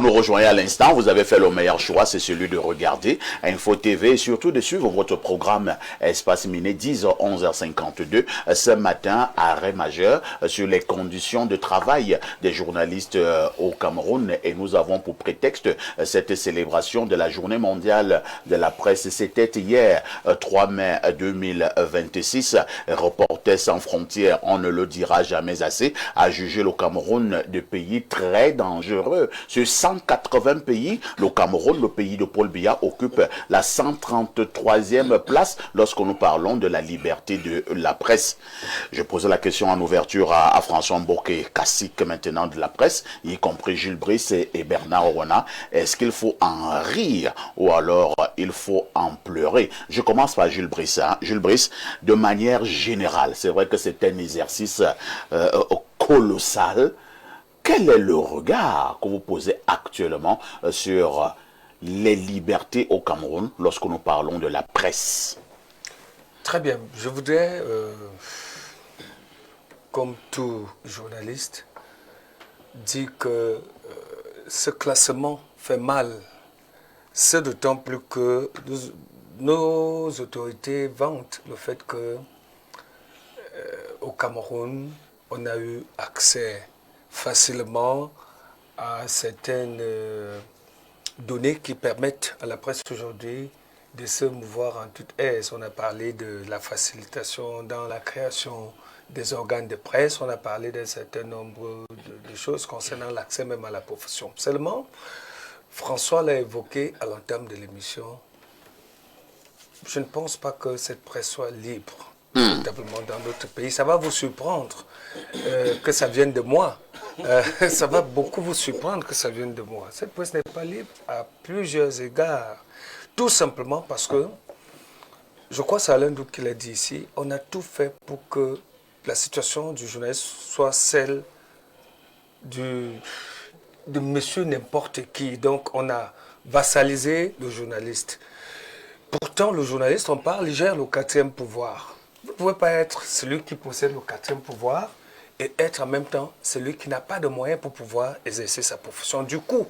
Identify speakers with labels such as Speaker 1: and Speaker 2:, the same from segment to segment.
Speaker 1: nous rejoignez à l'instant, vous avez fait le meilleur choix, c'est celui de regarder Info TV et surtout de suivre votre programme Espace Miné 10h 11h52. Ce matin, arrêt majeur sur les conditions de travail des journalistes au Cameroun et nous avons pour prétexte cette célébration de la journée mondiale de la presse. C'était hier 3 mai 2026. Reporters sans frontières, on ne le dira jamais assez, a jugé le Cameroun de pays très dangereux. Sur 180 pays, le Cameroun, le pays de Paul Biya, occupe la 133e place lorsque nous parlons de la liberté de la presse. Je posais la question en ouverture à François Mboké, classique maintenant de la presse, y compris Jules Brice et Bernard Owana. Est-ce qu'il faut en rire ou alors il faut en pleurer? Je commence par Jules Brice. Jules Brice, de manière générale, c'est vrai que c'est un exercice colossal. Quel est le regard que vous posez actuellement sur les libertés au Cameroun lorsque nous parlons de la presse?
Speaker 2: Très bien. Je voudrais, comme tout journaliste, dire que ce classement fait mal. C'est d'autant plus que nos autorités vantent le fait que au Cameroun, on a eu accès facilement à certaines données qui permettent à la presse aujourd'hui de se mouvoir en toute aise. On a parlé de la facilitation dans la création des organes de presse, on a parlé d'un certain nombre de choses concernant l'accès même à la profession. Seulement, François l'a évoqué à l'entame de l'émission, je ne pense pas que cette presse soit libre, véritablement dans notre pays. Ça va vous surprendre que ça vienne de moi. Ça va beaucoup vous surprendre que ça vienne de moi. Cette presse n'est pas libre à plusieurs égards. Tout simplement parce que, je crois que c'est Alain Douk qui l'a dit ici, on a tout fait pour que la situation du journaliste soit celle de monsieur n'importe qui. Donc on a vassalisé le journaliste. Pourtant, le journaliste, on parle, il gère le 4e pouvoir. Vous ne pouvez pas être celui qui possède le 4e pouvoir et être en même temps celui qui n'a pas de moyens pour pouvoir exercer sa profession. Du coup,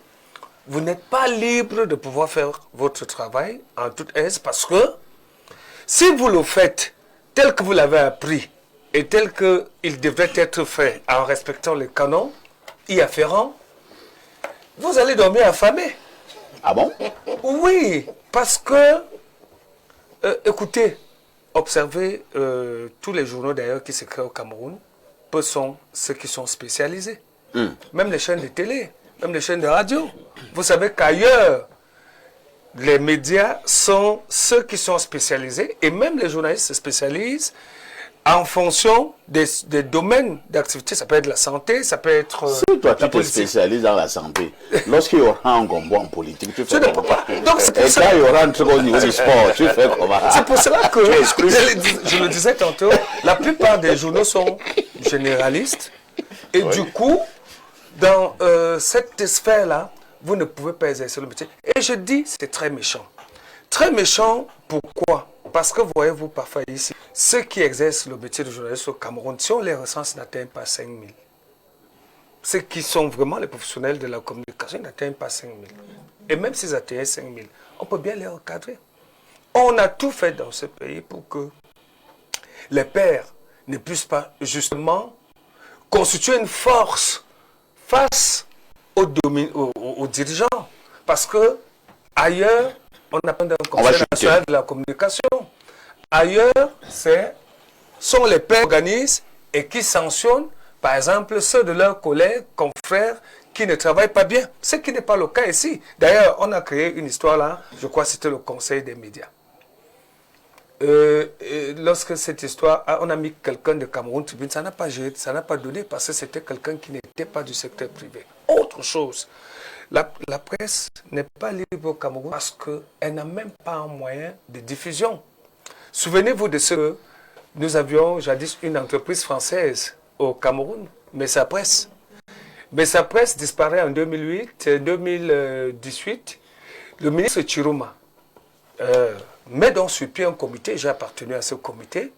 Speaker 2: vous n'êtes pas libre de pouvoir faire votre travail en toute aise parce que si vous le faites tel que vous l'avez appris et tel qu'il devrait être fait en respectant les canons y afférents, vous allez dormir affamé.
Speaker 1: Ah bon?
Speaker 2: Oui, parce que, écoutez, observez tous les journaux d'ailleurs qui se créent au Cameroun, peu sont ceux qui sont spécialisés. Même les chaînes de télé, même les chaînes de radio. Vous savez qu'ailleurs, les médias sont ceux qui sont spécialisés et même les journalistes se spécialisent en fonction des domaines d'activité. Ça peut être la santé, ça peut être
Speaker 1: si toi tu te spécialises dans la santé, lorsqu'il y aura un combat en politique, tu fais comment? Donc c'est pour ça qu'il y aura un truc au niveau du sport, tu fais comment? C'est
Speaker 2: pour cela que je le disais tantôt, la plupart des journaux sont généralistes et du coup, dans cette sphère-là, vous ne pouvez pas exercer le métier. Et je dis, c'est très méchant. Très méchant, pourquoi? Parce que voyez-vous parfois ici, ceux qui exercent le métier de journaliste au Cameroun, si on les recense, n'atteignent pas 5 000. Ceux qui sont vraiment les professionnels de la communication n'atteignent pas 5 000. Et même s'ils atteignaient 5 000, on peut bien les recadrer. On a tout fait dans ce pays pour que les pairs ne puissent pas justement constituer une force face aux dirigeants. Parce que ailleurs, on n'a pas d'un conseil national de la communication. Ailleurs, sont les pairs qui organisent et qui sanctionnent, par exemple, ceux de leurs collègues, confrères, qui ne travaillent pas bien. Ce qui n'est pas le cas ici. D'ailleurs, on a créé une histoire là, je crois que c'était le conseil des médias. Lorsque cette histoire, on a mis quelqu'un de Cameroun Tribune, ça n'a pas géré, ça n'a pas donné parce que c'était quelqu'un qui n'était pas du secteur privé. Autre chose, la presse n'est pas libre au Cameroun parce qu'elle n'a même pas un moyen de diffusion. Souvenez-vous de ce que nous avions jadis une entreprise française au Cameroun, Messa Presse. Messa Presse disparaît en 2008, 2018. Le ministre Chiruma met donc sur pied un comité, j'ai appartenu à ce comité,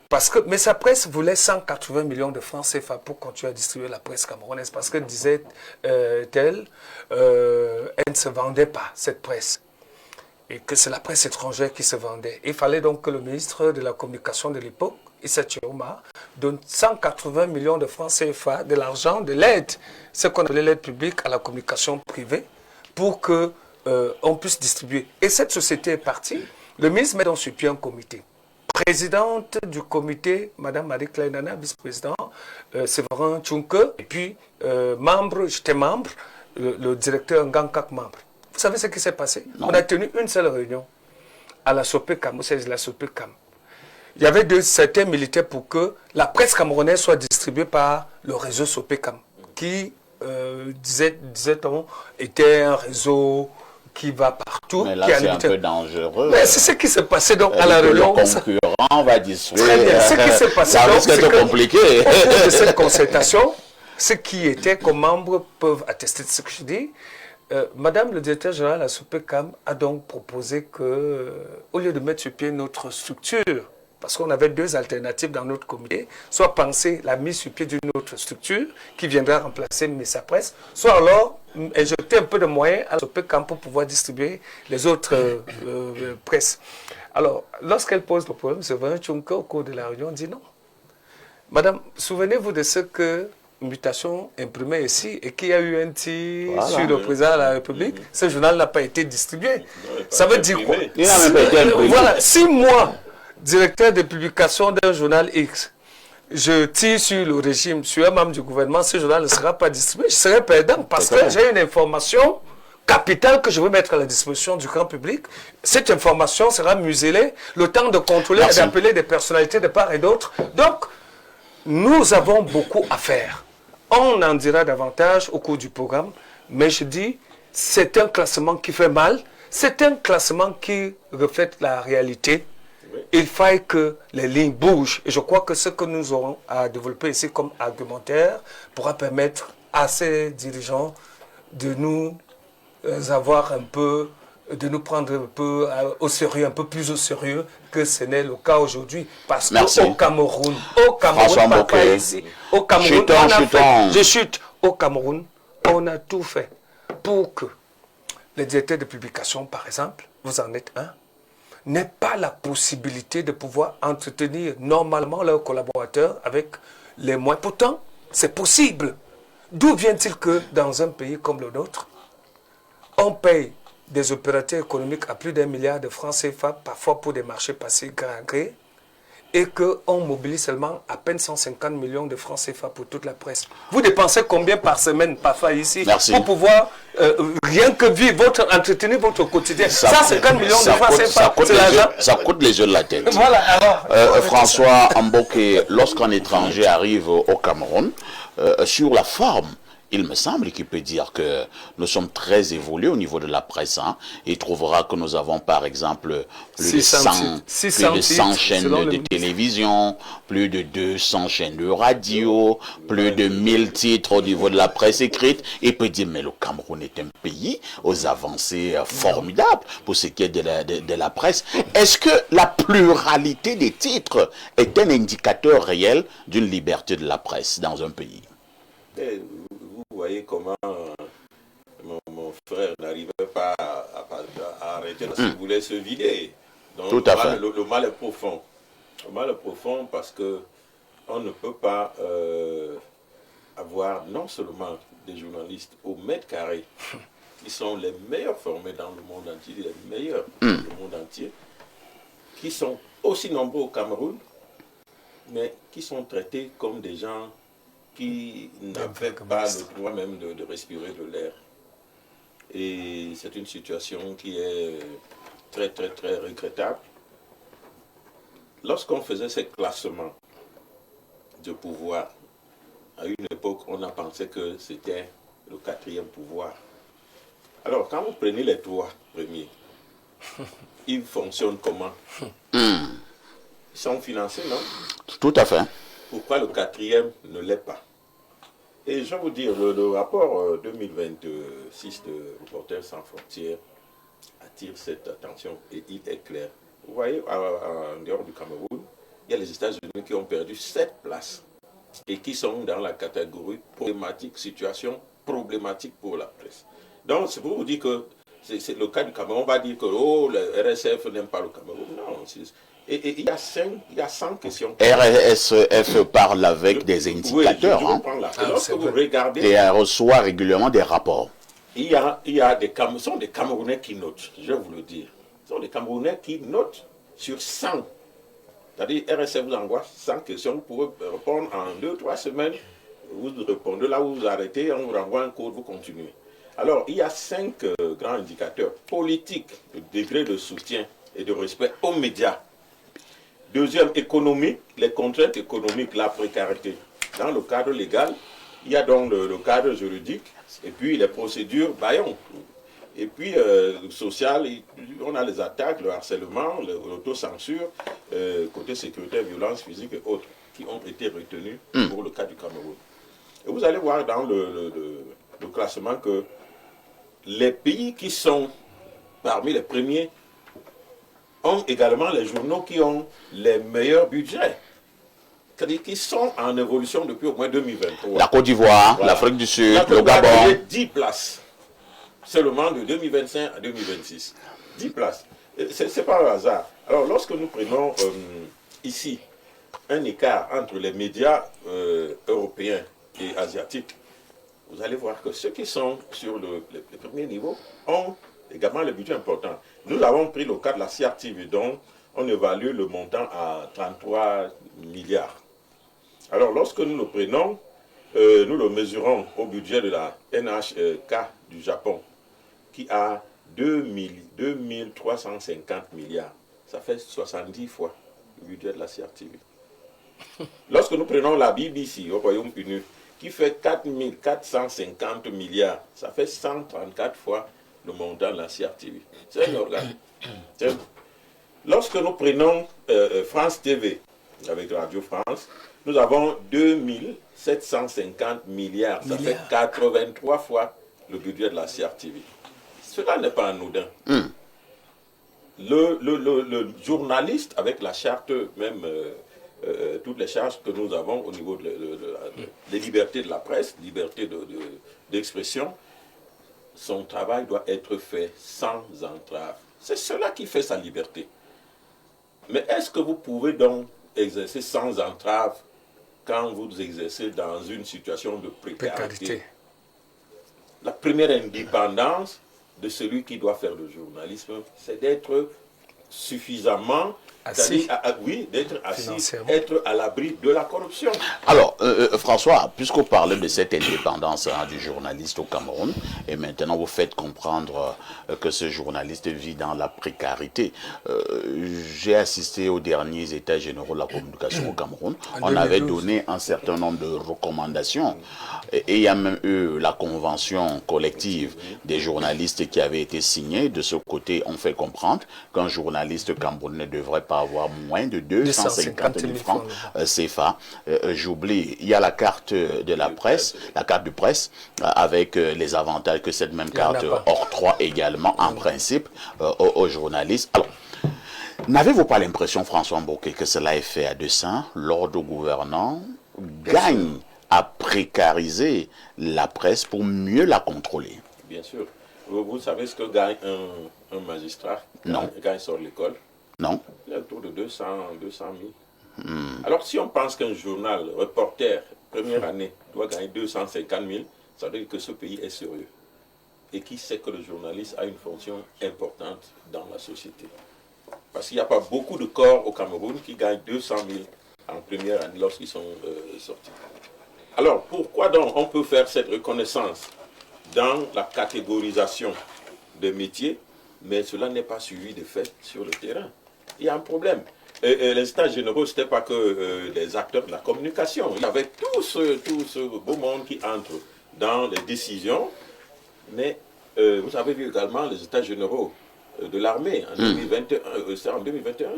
Speaker 2: Parce que Messa Presse voulait 180 millions de francs CFA pour continuer à distribuer la presse camerounaise. Parce que disait elle ne se vendait pas, cette presse. Et que c'est la presse étrangère qui se vendait. Il fallait donc que le ministre de la Communication de l'époque, Issa Chioma, donne 180 millions de francs CFA, de l'argent, de l'aide, ce qu'on appelait l'aide publique à la communication privée, pour que on puisse distribuer. Et cette société est partie. Le ministre met donc sur pied un comité. Présidente du comité, Mme Marie Kleinana, vice-président, Séverin Tchunke, et puis j'étais membre, le directeur Ngankak membre. Vous savez ce qui s'est passé? Non. On a tenu une seule réunion à la Sopecam, au siège de la Sopecam. Il y avait certains militaires pour que la presse camerounaise soit distribuée par le réseau Sopecam, qui, disait-on, était un réseau qui va partout.
Speaker 1: Mais là, c'est un peu dangereux.
Speaker 2: Mais c'est ce qui s'est passé donc à la réunion.
Speaker 1: Le concurrent va distribuer.
Speaker 2: Très bien. Ce qui s'est passé,
Speaker 1: ça risque d'être compliqué.
Speaker 2: Au cours de cette concertation, ceux qui étaient comme membres peuvent attester de ce que je dis. Madame le directeur général de la Sopecam a donc proposé que, au lieu de mettre sur pied notre structure, parce qu'on avait deux alternatives dans notre comité, soit penser la mise sur pied d'une autre structure qui viendra remplacer Messa Presse, soit alors injecter un peu de moyens à la Sopecam pour pouvoir distribuer les autres presses. Alors, lorsqu'elle pose le problème, Séverin Tchunke, au cours de la réunion, dit non. Madame, souvenez-vous de ce que Mutation imprimait ici et qu'il y a eu un tir sur le président de la République. Ce journal n'a pas été distribué. Ça veut dire quoi?
Speaker 1: Il n'a même pas été imprimé.
Speaker 2: Voilà, si moi, directeur de publication d'un journal X, je tire sur le régime, sur un membre du gouvernement, ce journal ne sera pas distribué, je serai perdant parce que j'ai une information capitale que je veux mettre à la disposition du grand public. Cette information sera muselée, le temps de contrôler et d'appeler des personnalités de part et d'autre. Donc, nous avons beaucoup à faire. On en dira davantage au cours du programme, mais je dis, c'est un classement qui fait mal, c'est un classement qui reflète la réalité. Il faille que les lignes bougent. Et je crois que ce que nous aurons à développer ici comme argumentaire pourra permettre à ces dirigeants de nous avoir un peu, de nous prendre un peu au sérieux, un peu plus au sérieux que ce n'est le cas aujourd'hui. Parce qu'au Cameroun, pas ici, au Cameroun, je chute. Au Cameroun, on a tout fait pour que les directeurs de publication, par exemple, vous en êtes un, n'aient pas la possibilité de pouvoir entretenir normalement leurs collaborateurs avec les moyens. Pourtant, c'est possible. D'où vient-il que dans un pays comme le nôtre, on paye des opérateurs économiques à plus d'1 milliard de francs CFA, parfois pour des marchés passés gré à gré, et qu'on mobilise seulement à peine 150 millions de francs CFA pour toute la presse. Vous dépensez combien par semaine, parfois ici, pour pouvoir rien que vivre, entretenir votre quotidien? 150 millions de francs CFA, c'est l'argent.
Speaker 1: Ça coûte les yeux de la tête.
Speaker 2: Voilà, alors,
Speaker 1: François Mboké, lorsqu'un étranger arrive au Cameroun, sur la forme, il me semble qu'il peut dire que nous sommes très évolués au niveau de la presse. Hein. Il trouvera que nous avons par exemple plus de 100 chaînes de télévision, plus de 200 chaînes de radio, plus de 1000 titres au niveau de la presse écrite. Il peut dire mais le Cameroun est un pays aux avancées formidables pour ce qui est de la presse. Est-ce que la pluralité des titres est un indicateur réel d'une liberté de la presse dans un pays?
Speaker 3: Vous voyez comment mon frère n'arrivait pas à arrêter s'il voulait se vider. Donc,
Speaker 1: tout à fait.
Speaker 3: Le mal est profond. Le mal est profond parce que on ne peut pas avoir non seulement des journalistes au mètre carré qui sont les meilleurs formés dans le monde entier, les meilleurs dans le monde entier, qui sont aussi nombreux au Cameroun, mais qui sont traités comme des gens qui n'avaient pas le droit même de respirer de l'air. Et c'est une situation qui est très, très, très regrettable. Lorsqu'on faisait ces classements de pouvoir, à une époque, on a pensé que c'était le 4e pouvoir. Alors, quand vous prenez les 3 premiers, ils fonctionnent comment? Ils sont financés, non?
Speaker 1: Tout à fait.
Speaker 3: Pourquoi le 4e ne l'est pas? Et je vais vous dire, le rapport 2026 de Reporters sans frontières attire cette attention et il est clair. Vous voyez, en dehors du Cameroun, il y a les États-Unis qui ont perdu 7 places et qui sont dans la catégorie problématique, situation problématique pour la presse. Donc, c'est pour vous dire que c'est le cas du Cameroun. On va dire que oh, le RSF n'aime pas le Cameroun. Non, et il y a 100 questions.
Speaker 1: RSF parle avec des indicateurs.
Speaker 3: Oui, lorsque vous regardez...
Speaker 1: Et elle reçoit régulièrement des rapports.
Speaker 3: Il y a des Camerounais, ce sont des Camerounais qui notent, je vais vous le dire. Ce sont des Camerounais qui notent sur 100. C'est-à-dire, RSF vous envoie 100 questions, vous pouvez répondre en 2-3 semaines. Vous répondez là où vous arrêtez, on vous renvoie un code, vous continuez. Alors, il y a 5 grands indicateurs. Politique, le degré de soutien et de respect aux médias. Deuxième, économie, les contraintes économiques, la précarité. Dans le cadre légal, il y a donc le cadre juridique et puis les procédures baillons. Et puis, social, on a les attaques, le harcèlement, l'autocensure, côté sécurité, violence physique et autres, qui ont été retenus pour le cas du Cameroun. Et vous allez voir dans le classement que les pays qui sont parmi les premiers ont également les journaux qui ont les meilleurs budgets. C'est-à-dire qu'ils sont en évolution depuis au moins 2023.
Speaker 1: La Côte d'Ivoire,
Speaker 3: voilà.
Speaker 1: l'Afrique du Sud, le Gabon.
Speaker 3: 10 places. Seulement de 2025 à 2026. 10 places. Ce n'est pas un hasard. Alors, lorsque nous prenons ici un écart entre les médias européens et asiatiques, vous allez voir que ceux qui sont sur le premier niveau ont également le budget important. Nous avons pris le cas de la CRTV, dont on évalue le montant à 33 milliards. Alors, lorsque nous le prenons, nous le mesurons au budget de la NHK du Japon, qui a 2350 milliards. Ça fait 70 fois le budget de la CRTV. Lorsque nous prenons la BBC au Royaume-Uni, qui fait 4450 milliards, ça fait 134 fois le montant de la CRTV. C'est un organe. Lorsque nous prenons France TV, avec Radio France, nous avons 2750 milliards. Ça fait 83 fois le budget de la CRTV. Cela n'est pas anodin. Le journaliste, avec la charte même, toutes les charges que nous avons au niveau des libertés de la presse, liberté d'expression, son travail doit être fait sans entrave. C'est cela qui fait sa liberté. Mais est-ce que vous pouvez donc exercer sans entrave quand vous exercez dans une situation de précarité? La première indépendance de celui qui doit faire le journalisme, c'est d'être suffisamment assis, d'être assis, être à l'abri de la corruption.
Speaker 1: Alors, François, puisqu'on parlait de cette indépendance du journaliste au Cameroun, et maintenant vous faites comprendre que ce journaliste vit dans la précarité. J'ai assisté aux derniers états généraux de la communication au Cameroun. On avait donné un certain nombre de recommandations. Et il y a même eu la convention collective des journalistes qui avait été signée. De ce côté, on fait comprendre qu'un journaliste camerounais ne devrait pas avoir moins de 250 000 francs CFA. J'oublie, il y a la carte de la presse, la carte de presse, avec les avantages que cette même carte octroie également, en principe, aux journalistes. Alors, n'avez-vous pas l'impression, François Mbokey, que cela est fait à dessein? L'ordre gouvernant gagne à précariser la presse pour mieux la contrôler.
Speaker 3: Bien sûr. Vous savez ce que gagne un magistrat quand il sort de l'école?
Speaker 1: Non.
Speaker 3: Il est autour de 200 000. Alors, si on pense qu'un journal, reporter, première année, doit gagner 250 000, ça veut dire que ce pays est sérieux. Et qui sait que le journaliste a une fonction importante dans la société. Parce qu'il n'y a pas beaucoup de corps au Cameroun qui gagnent 200 000 en première année lorsqu'ils sont sortis. Alors, pourquoi donc on peut faire cette reconnaissance dans la catégorisation des métiers, mais cela n'est pas suivi de fait sur le terrain? Il y a un problème. Les états généraux, ce n'était pas que les acteurs de la communication. Il y avait tout ce beau monde qui entre dans les décisions. Mais vous avez vu également les états généraux de l'armée en 2021. C'est en 2021,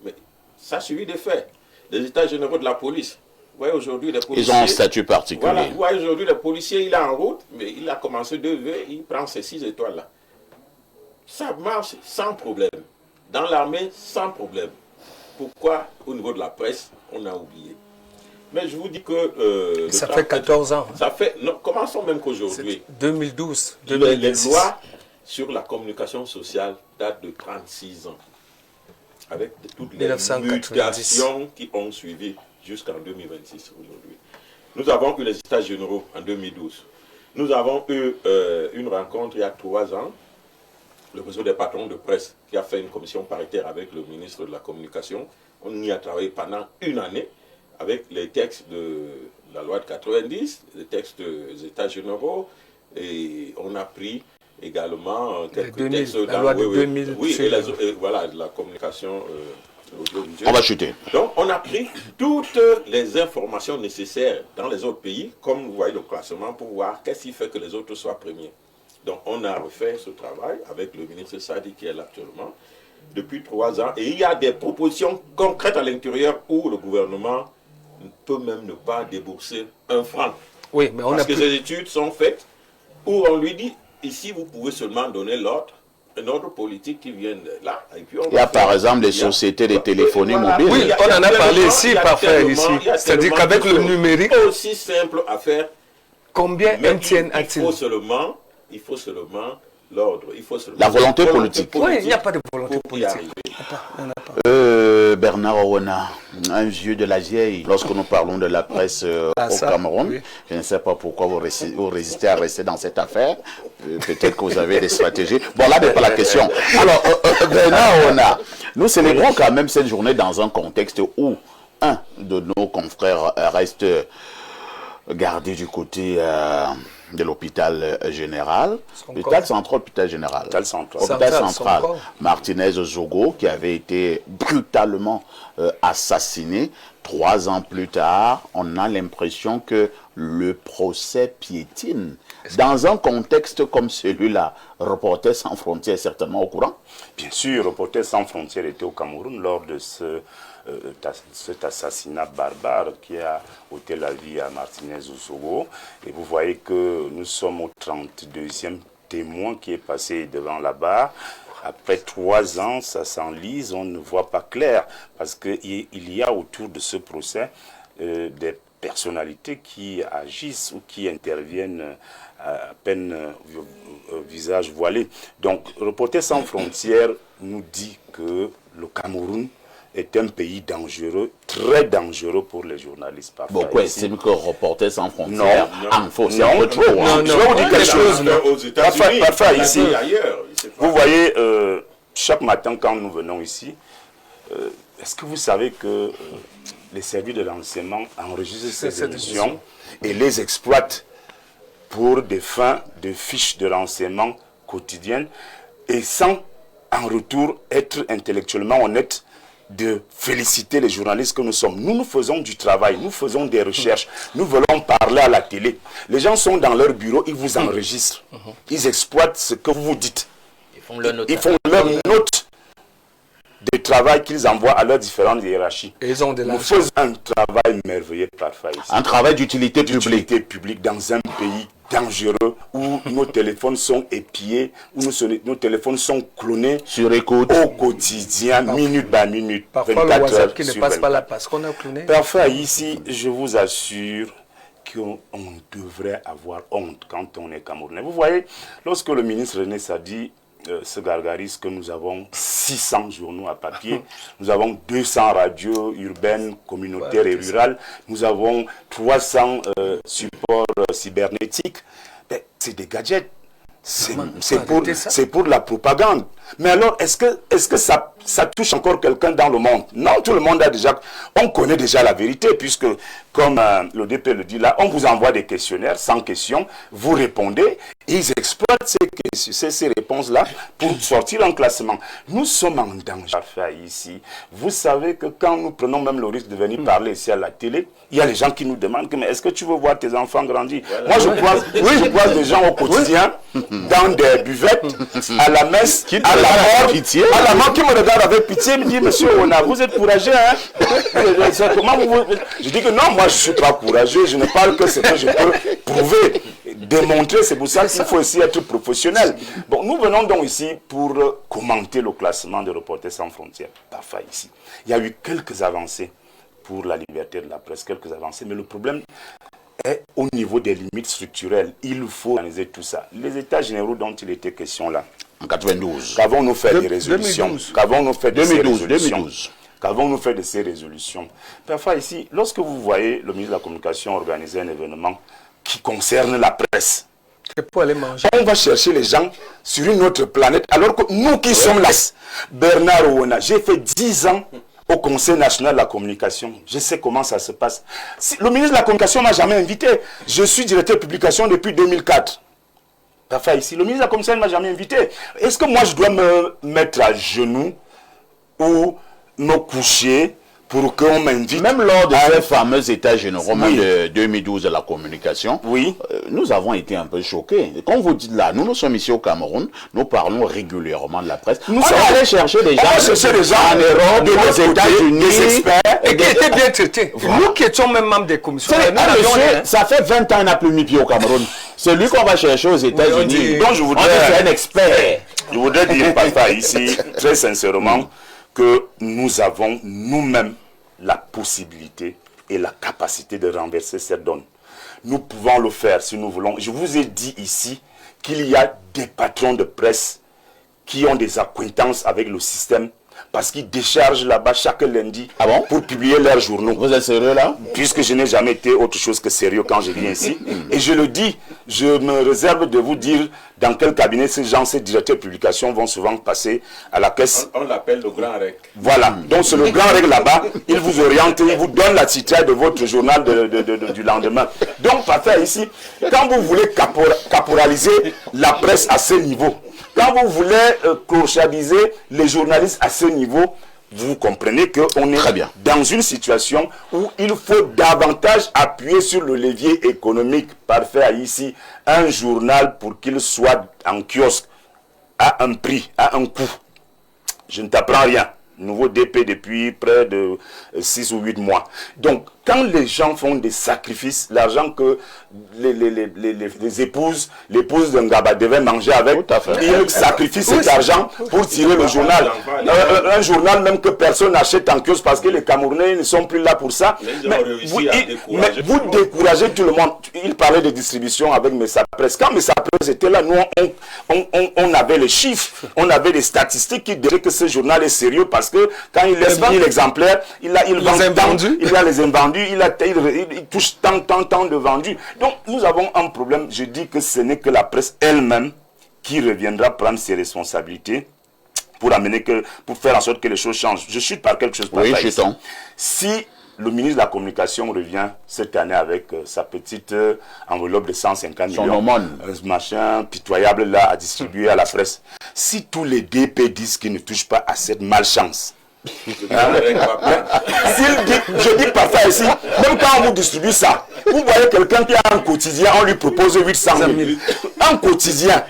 Speaker 3: mais ça a suivi des faits. Les états généraux de la police. Vous voyez aujourd'hui les policiers.
Speaker 1: Ils ont un statut particulier.
Speaker 3: Voilà, vous voyez aujourd'hui le policier, il est en route, mais il a commencé 2V, il prend ses 6 étoiles là. Ça marche sans problème. Dans l'armée, sans problème. pourquoi au niveau de la presse, on a oublié. Mais je vous dis que...
Speaker 2: ça fait 14 ans.
Speaker 3: Ça fait, non, commençons même qu'aujourd'hui.
Speaker 2: 2012.
Speaker 3: Les lois sur la communication sociale datent de 36 ans. Avec toutes les
Speaker 2: 1990.
Speaker 3: mutations qui ont suivi jusqu'en 2026 aujourd'hui. Nous avons eu les États généraux en 2012. Nous avons eu une rencontre il y a 3 ans, le réseau des patrons de presse qui a fait une commission paritaire avec le ministre de la Communication. On y a travaillé pendant 1 année avec les textes de la loi de 90, les textes des États généraux, et on a pris également quelques
Speaker 2: 2000,
Speaker 3: textes
Speaker 2: la loi de 2000.
Speaker 3: Oui, et voilà, de la communication audiovisuelle.
Speaker 1: On va chuter.
Speaker 3: Donc, on a pris toutes les informations nécessaires dans les autres pays, comme vous voyez le classement, pour voir qu'est-ce qui fait que les autres soient premiers. Donc, on a refait ce travail avec le ministre Sadi qui est là actuellement, depuis 3 ans. Et il y a des propositions concrètes à l'intérieur où le gouvernement peut même ne pas débourser 1 franc.
Speaker 2: Oui, mais
Speaker 3: Parce que ces études sont faites où on lui dit, ici, vous pouvez seulement donner l'ordre, un ordre politique qui vient de là. Et puis
Speaker 1: il y a par exemple des sociétés de téléphonie mobile.
Speaker 2: Oui, on en a parlé ici, parfait, ici. C'est-à-dire qu'avec le numérique...
Speaker 3: aussi simple à faire.
Speaker 2: Combien MTN a-t-il?
Speaker 3: Il faut seulement l'ordre. Il faut seulement
Speaker 1: la volonté politique.
Speaker 2: Oui, il n'y a pas de volonté politique.
Speaker 1: Bernard Owena, un vieux de la vieille, lorsque nous parlons de la presse au Cameroun, oui. Je ne sais pas pourquoi vous résistez à rester dans cette affaire. Peut-être que vous avez des stratégies. Bon, là n'est pas la question. Alors, Bernard Owena, nous célébrons quand même cette journée dans un contexte où un de nos confrères reste gardé du côté de l'hôpital général, l'hôpital central, Martinez Zogo, qui avait été brutalement assassiné. 3 ans plus tard, on a l'impression que le procès piétine. Dans un contexte comme celui-là, Reporters sans frontières est certainement au courant?
Speaker 4: Bien sûr, Reporters sans frontières était au Cameroun lors de cet assassinat barbare qui a ôté la vie à Martinez Zogo. Et vous voyez que nous sommes au 32e témoin qui est passé devant la barre. Après 3 ans, ça s'enlise, on ne voit pas clair, parce qu'il y a autour de ce procès des personnalités qui agissent ou qui interviennent à peine visage voilé. Donc, Reporters sans frontières nous dit que le Cameroun est un pays dangereux, très dangereux pour les journalistes.
Speaker 1: Pourquoi estime que Reporters sans frontières c'est un peu trop?
Speaker 4: Je vais vous dire quelque chose.
Speaker 3: Aux États-Unis,
Speaker 4: parfois ici,
Speaker 3: ailleurs,
Speaker 4: vous voyez, chaque matin quand nous venons ici, est-ce que vous savez que les services de renseignement enregistrent ces émissions et les exploitent pour des fins de fiches de renseignement quotidiennes et sans en retour être intellectuellement honnête de féliciter les journalistes que nous sommes. Nous faisons du travail, nous faisons des recherches, nous voulons parler à la télé. Les gens sont dans leur bureau, ils vous enregistrent. Ils exploitent ce que vous dites. Ils font leur note de travail qu'ils envoient à leurs différentes hiérarchies.
Speaker 2: Et ils ont de
Speaker 4: nous faisons un travail merveilleux parfois ici.
Speaker 1: Un travail d'utilité
Speaker 4: publique dans un pays dangereux où nos téléphones sont épiés, où nos téléphones sont clonés
Speaker 1: sur écoute
Speaker 4: au quotidien, minute par minute.
Speaker 2: Parfois le WhatsApp qui ne passe pas là parce qu'on a cloné.
Speaker 4: Parfois ici, je vous assure qu'on devrait avoir honte quand on est Camerounais. Vous voyez, lorsque le ministre René Sadi se gargarise que nous avons 600 journaux à papier, nous avons 200 radios urbaines, communautaires et rurales, nous avons 300 supports cybernétiques. C'est des gadgets. C'est pour la propagande. Mais alors, est-ce que ça touche encore quelqu'un dans le monde? Non, tout le monde a déjà... On connaît déjà la vérité, puisque, comme l'ODP le dit là, on vous envoie des questionnaires sans question, vous répondez, et ils exploitent ces réponses-là pour sortir un classement. Nous sommes en danger ici. Vous savez que quand nous prenons même le risque de venir parler ici à la télé, il y a les gens qui nous demandent, mais est-ce que tu veux voir tes enfants grandir? Voilà. Moi, je croise des gens au quotidien, dans des buvettes, à la messe, à la mort qui me regarde avec pitié, me dit, monsieur Owena, vous êtes courageux, hein? Je dis que non, moi je ne suis pas courageux, je ne parle que ce que je peux prouver démontrer, c'est pour ça qu'il faut aussi être professionnel. Bon, nous venons donc ici pour commenter le classement de Reporters sans frontières. Parfois ici, il y a eu quelques avancées pour la liberté de la presse, quelques avancées, mais le problème est au niveau des limites structurelles. Il faut organiser tout ça. Les états généraux dont il était question là,
Speaker 1: En 92.
Speaker 4: qu'avons-nous fait des résolutions?
Speaker 2: 2012.
Speaker 4: Qu'avons-nous fait de ces résolutions?
Speaker 1: 2012.
Speaker 4: Qu'avons-nous fait de ces résolutions? Parfois ici, lorsque vous voyez le ministre de la Communication organiser un événement qui concerne la presse,
Speaker 2: C'est pour aller manger.
Speaker 4: on va chercher les gens sur une autre planète, alors que nous qui sommes là, Bernard Ouona, j'ai fait 10 ans au Conseil national de la communication. Je sais comment ça se passe. Le ministre de la Communication ne m'a jamais invité. Je suis directeur de publication depuis 2004. Parfois ici, le ministre de la Communication ne m'a jamais invité. Est-ce que moi je dois me mettre à genoux ou me coucher pour qu'on m'invite?
Speaker 1: Même lors de ces fameux états généraux
Speaker 4: Oui.
Speaker 1: de 2012 de la communication,
Speaker 4: Oui.
Speaker 1: Nous avons été un peu choqués. Comme vous dites là, nous sommes ici au Cameroun, nous parlons régulièrement de la presse.
Speaker 4: Nous
Speaker 1: on
Speaker 4: sommes-
Speaker 1: allait chercher des gens,
Speaker 4: on va chercher des gens
Speaker 1: en Europe,
Speaker 4: de l'autre
Speaker 1: aux
Speaker 4: côté,
Speaker 1: États-Unis,
Speaker 4: des experts,
Speaker 2: Et qui étaient bien traités. Nous qui étions même membres des commissions.
Speaker 1: C'est
Speaker 2: nous
Speaker 1: un
Speaker 2: n'avions
Speaker 1: monsieur,
Speaker 2: rien.
Speaker 1: ça fait 20 ans qu'il n'a plus mis pied au Cameroun. C'est lui qu'on va chercher aux États-Unis.
Speaker 2: dit-
Speaker 4: Donc je
Speaker 1: On
Speaker 4: voudrais-
Speaker 1: dit c'est un expert.
Speaker 4: Je voudrais dire, papa, ici, très sincèrement, que nous avons nous-mêmes la possibilité et la capacité de renverser cette donne. Nous pouvons le faire si nous voulons. Je vous ai dit ici qu'il y a des patrons de presse qui ont des acquaintances avec le système parce qu'ils déchargent là-bas chaque lundi
Speaker 1: Ah bon?
Speaker 4: pour publier leurs journaux.
Speaker 1: Vous êtes sérieux là?
Speaker 4: Puisque je n'ai jamais été autre chose que sérieux quand je viens ici. Et je le dis, je me réserve de vous dire dans quel cabinet ces gens, ces directeurs de publication vont souvent passer à la caisse.
Speaker 3: On l'appelle le grand rec.
Speaker 4: Voilà, donc c'est le grand règle là-bas, il vous oriente, il vous donne la titrale de votre journal du lendemain. Donc parfait ici, quand vous voulez caporaliser la presse à ce niveau, quand vous voulez clochadiser les journalistes à ce niveau, vous comprenez qu'on
Speaker 1: Très
Speaker 4: est
Speaker 1: bien.
Speaker 4: dans une situation où il faut davantage appuyer sur le levier économique. Parfait ici, un journal pour qu'il soit en kiosque à un prix, à un coût. Je ne t'apprends rien. Nouveau DP depuis près de 6 ou 8 mois. Donc, quand les gens font des sacrifices, l'argent que les épouses, l'épouse d'un Gaba devait manger avec,
Speaker 1: Tout à fait.
Speaker 4: ils sacrifient cet argent pour tirer le journal. Un journal même que personne n'achète en kiosque parce que les Camerounais ne sont plus là pour ça.
Speaker 3: Mais ils ont réussi à décourager
Speaker 4: vous
Speaker 3: tout le monde.
Speaker 4: découragez tout le monde. Il parlait de distribution avec Messa Presse. Quand Messa Presse était là, nous, on avait les chiffres, on avait les statistiques qui disaient que ce journal est sérieux parce que quand il laisse 1000 exemplaires, il vend tant, il y a les invendus, il touche tant de vendus. Donc nous avons un problème. Je dis que ce n'est que la presse elle-même qui reviendra prendre ses responsabilités pour faire en sorte que les choses changent. Je chute par quelque chose.
Speaker 1: Oui,
Speaker 4: par ici.
Speaker 1: chutons.
Speaker 4: Si le ministre de la Communication revient cette année avec sa petite enveloppe de 150
Speaker 1: Son
Speaker 4: millions,
Speaker 1: aumône.
Speaker 4: un machin pitoyable là à distribuer à la presse, si tous les DP disent qu'ils ne touchent pas à cette malchance,
Speaker 3: Le grand rec va pas.
Speaker 4: je dis parfois ici, même quand on vous distribue ça, vous voyez quelqu'un qui a un quotidien, on lui propose 800 000. Un quotidien.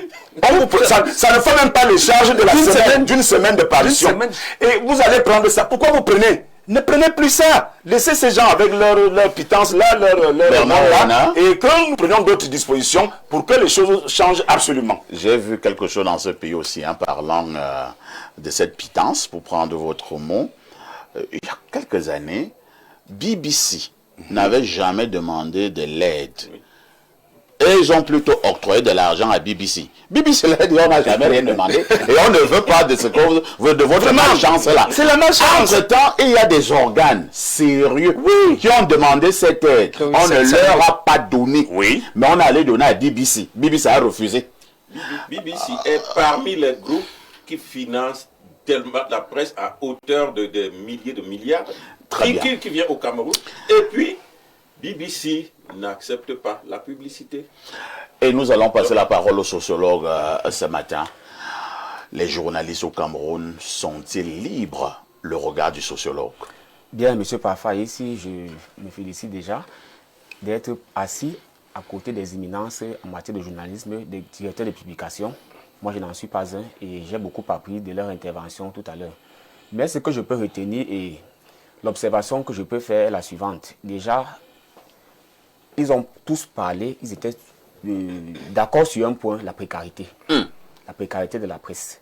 Speaker 4: Ça ne fait même pas les charges de la semaine, d'une semaine de parution.
Speaker 2: D'une semaine.
Speaker 4: Et vous allez prendre ça. Pourquoi vous prenez? Ne prenez plus ça. Laissez ces gens avec leur pitance là, leur là, et que nous prenions d'autres dispositions pour que les choses changent absolument.
Speaker 1: J'ai vu quelque chose dans ce pays aussi, en parlant de cette pitance, pour prendre votre mot. Il y a quelques années, BBC n'avait jamais demandé de l'aide. Et ils ont plutôt octroyé de l'argent à BBC. BBC l'a dit, on n'a jamais rien demandé. Et on ne veut pas de votre malchance là.
Speaker 4: C'est la malchance.
Speaker 1: Entre-temps, il y a des organes sérieux qui ont demandé cette aide.
Speaker 2: Oui,
Speaker 1: On ne
Speaker 2: c'est
Speaker 1: leur a pas donné.
Speaker 4: Oui.
Speaker 1: Mais on allait donner à BBC. BBC a refusé.
Speaker 3: BBC est parmi les groupes qui financent tellement la presse à hauteur de milliers de milliards
Speaker 1: Très bien.
Speaker 3: qui vient au Cameroun. Et puis, BBC n'accepte pas la publicité.
Speaker 1: Et nous allons passer la parole au sociologue ce matin. Les journalistes au Cameroun sont-ils libres? Le regard du sociologue.
Speaker 5: Bien, M. Parfa, ici, je me félicite déjà d'être assis à côté des éminences en matière de journalisme, des directeurs de publication. Moi, je n'en suis pas un et j'ai beaucoup appris de leur intervention tout à l'heure. Mais ce que je peux retenir et l'observation que je peux faire est la suivante. Déjà, ils ont tous parlé, ils étaient d'accord sur un point, la précarité. La précarité de la presse.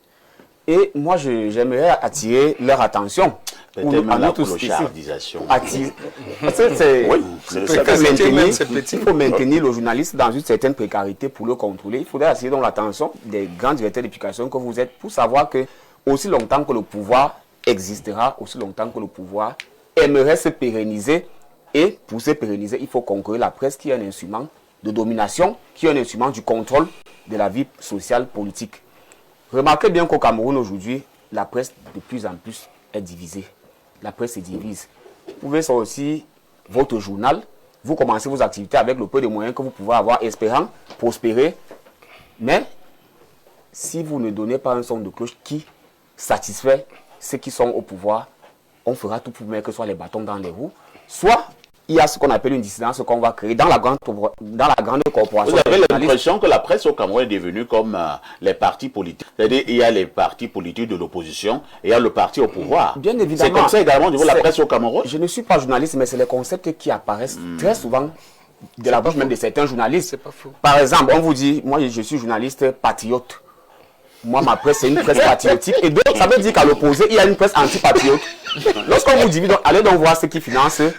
Speaker 5: Et moi, j'aimerais attirer leur attention.
Speaker 1: Peut-être même la clochardisation.
Speaker 5: Parce que il faut maintenir le journaliste dans une certaine précarité pour le contrôler. Il faudrait attirer donc l'attention des grands directeurs d'éducation que vous êtes pour savoir que aussi longtemps que le pouvoir existera, aussi longtemps que le pouvoir aimerait se pérenniser. Et pour se pérenniser, il faut conquérir la presse qui est un instrument de domination, qui est un instrument du contrôle de la vie sociale, politique. Remarquez bien qu'au Cameroun aujourd'hui, la presse de plus en plus est divisée. La presse se divise. Vous pouvez sortir votre journal, vous commencez vos activités avec le peu de moyens que vous pouvez avoir, espérant prospérer. Mais si vous ne donnez pas un son de cloche qui satisfait ceux qui sont au pouvoir, on fera tout pour mettre que ce soit les bâtons dans les roues. Soit il y a ce qu'on appelle une dissidence qu'on va créer dans la grande corporation.
Speaker 1: Vous avez l'impression que la presse au Cameroun est devenue comme les partis politiques. C'est-à-dire il y a les partis politiques de l'opposition et il y a le parti au pouvoir.
Speaker 5: Bien évidemment.
Speaker 1: C'est comme ça également au niveau de la presse au Cameroun.
Speaker 5: Je ne suis pas journaliste, mais c'est les concepts qui apparaissent très souvent de la bouche même de certains journalistes.
Speaker 2: C'est pas faux.
Speaker 5: Par exemple, on vous dit, moi je suis journaliste patriote. Moi, ma presse, c'est une presse patriotique. Et donc, ça veut dire qu'à l'opposé, il y a une presse anti-patriote. Lorsqu'on vous dit, allez donc voir ceux qui financent ces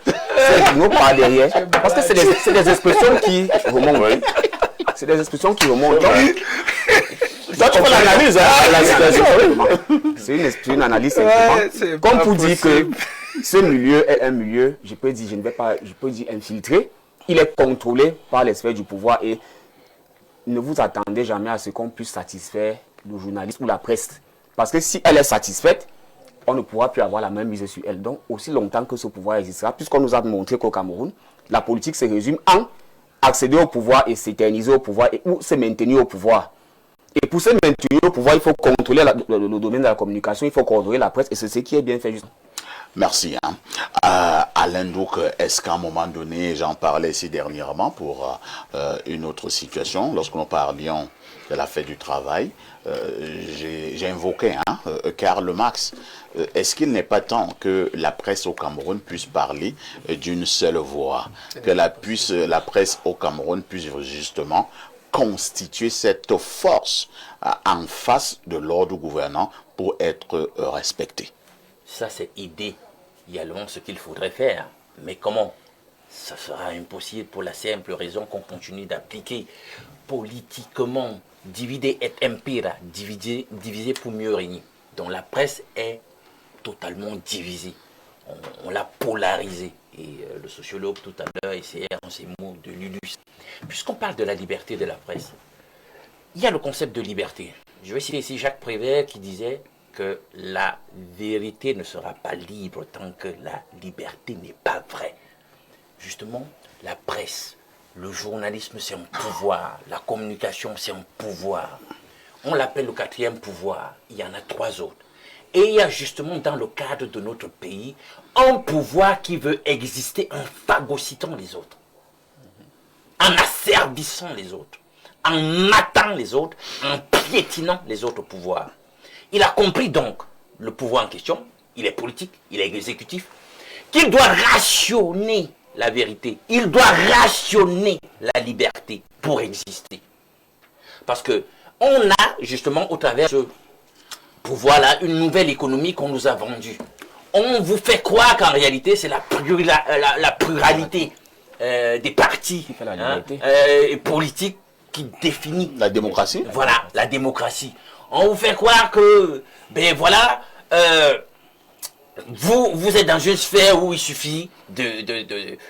Speaker 5: journaux par derrière. Parce que c'est des expressions qui remontent. C'est des expressions qui remontent. Donc,
Speaker 1: ça, tu fais l'analyse, hein, la situation.
Speaker 5: C'est une analyse simplement. Comme pour dire que ce milieu est un milieu, je peux dire infiltré. Il est contrôlé par les sphères du pouvoir et ne vous attendez jamais à ce qu'on puisse satisfaire le journaliste ou la presse. Parce que si elle est satisfaite, on ne pourra plus avoir la même mise sur elle. Donc, aussi longtemps que ce pouvoir existera, puisqu'on nous a montré qu'au Cameroun, la politique se résume en accéder au pouvoir et s'éterniser au pouvoir ou se maintenir au pouvoir. Et pour se maintenir au pouvoir, il faut contrôler le domaine de la communication, il faut coordonner la presse et c'est ce qui est bien fait justement.
Speaker 1: Merci. Alain Douk, est-ce qu'à un moment donné, j'en parlais ici dernièrement pour une autre situation, lorsque nous parlions de la fête du travail, j'ai invoqué Karl Marx. Est-ce qu'il n'est pas temps que la presse au Cameroun puisse parler d'une seule voix, que la presse au Cameroun puisse justement constituer cette force en face de l'ordre gouvernant pour être respectée?
Speaker 6: Ça, c'est idéalement ce qu'il faudrait faire. Mais comment? Ça sera impossible pour la simple raison qu'on continue d'appliquer politiquement, divider et impera, diviser pour mieux régner. Donc la presse est totalement divisée. On l'a polarisée. Et le sociologue tout à l'heure essayait en ces mots de Lulus. Puisqu'on parle de la liberté de la presse, il y a le concept de liberté. Je vais citer ici Jacques Prévert qui disait que la vérité ne sera pas libre tant que la liberté n'est pas vraie. Justement, la presse, le journalisme, c'est un pouvoir. La communication, c'est un pouvoir. On l'appelle le quatrième pouvoir. Il y en a 3 autres. Et il y a justement dans le cadre de notre pays un pouvoir qui veut exister en phagocytant les autres, en asservissant les autres, en matant les autres, en piétinant les autres pouvoirs. Il a compris donc le pouvoir en question, il est politique, il est exécutif, qu'il doit rationner la vérité, il doit rationner la liberté pour exister. Parce que on a justement au travers de ce pouvoir-là une nouvelle économie qu'on nous a vendue. On vous fait croire qu'en réalité c'est la pluralité des partis politiques qui définit
Speaker 1: la démocratie.
Speaker 6: Voilà, la démocratie. On vous fait croire que, ben voilà, vous êtes dans une sphère où il suffit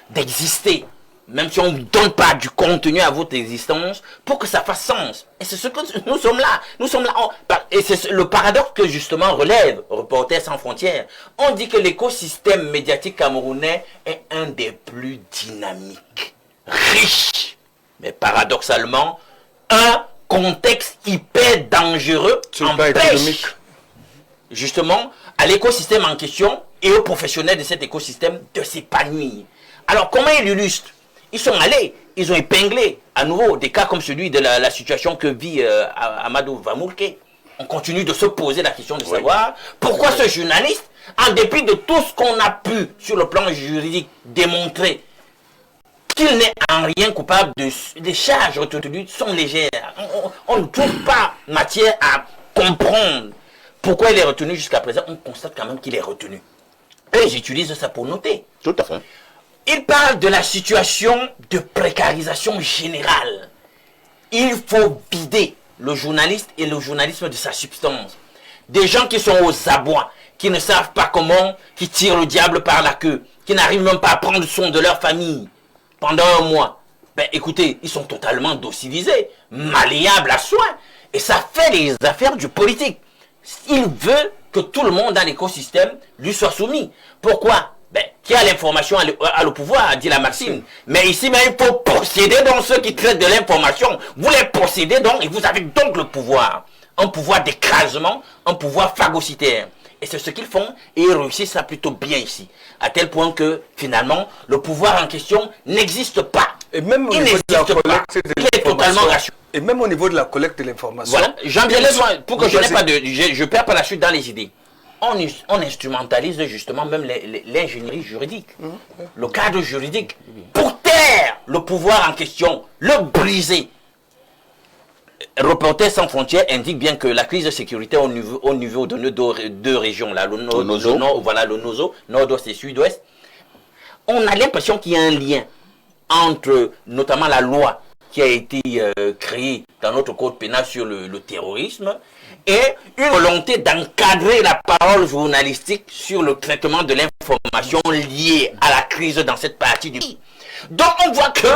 Speaker 6: d'exister, même si on ne donne pas du contenu à votre existence, pour que ça fasse sens. Et c'est ce que nous sommes là. Et c'est le paradoxe que justement relève Reporters sans frontières. On dit que l'écosystème médiatique camerounais est un des plus dynamiques, riches, mais paradoxalement, un contexte hyper dangereux empêche justement à l'écosystème en question et aux professionnels de cet écosystème de s'épanouir. Alors comment ils l'illustrent? Ils sont allés, ils ont épinglé à nouveau des cas comme celui de la situation que vit Amadou Vamourke. On continue de se poser la question de savoir pourquoi ce journaliste, en dépit de tout ce qu'on a pu sur le plan juridique démontrer qu'il n'est en rien coupable, des charges retenues sont légères. On ne trouve pas matière à comprendre pourquoi il est retenu jusqu'à présent. On constate quand même qu'il est retenu. Et j'utilise ça pour noter.
Speaker 1: Tout à fait.
Speaker 6: Il parle de la situation de précarisation générale. Il faut vider le journaliste et le journalisme de sa substance. Des gens qui sont aux abois, qui ne savent pas comment, qui tirent le diable par la queue, qui n'arrivent même pas à prendre soin de leur famille pendant un mois. Ben écoutez, ils sont totalement docilisés, malléables à soin. Et ça fait les affaires du politique. Il veut que tout le monde dans l'écosystème lui soit soumis. Pourquoi? Ben, qui a l'information a le pouvoir, dit la Maxime. Mais ici, il faut posséder donc ceux qui traitent de l'information. Vous les possédez donc et vous avez donc le pouvoir. Un pouvoir d'écrasement, un pouvoir phagocytaire. Et c'est ce qu'ils font et ils réussissent ça plutôt bien ici. À tel point que finalement, le pouvoir en question n'existe pas.
Speaker 2: Et même au niveau de la collecte de l'information. Et même au niveau de la collecte de l'information.
Speaker 6: Voilà, pour que je n'ai pas de. Je perds pas la chute dans les idées. On instrumentalise justement même l'ingénierie juridique, le cadre juridique, pour taire le pouvoir en question, le briser. Reporters sans frontières indique bien que la crise de sécurité au niveau de nos deux régions, là, le NOSO, nord-ouest et sud-ouest, on a l'impression qu'il y a un lien entre notamment la loi qui a été créée dans notre code pénal sur le terrorisme et une volonté d'encadrer la parole journalistique sur le traitement de l'information liée à la crise dans cette partie du pays. Donc on voit que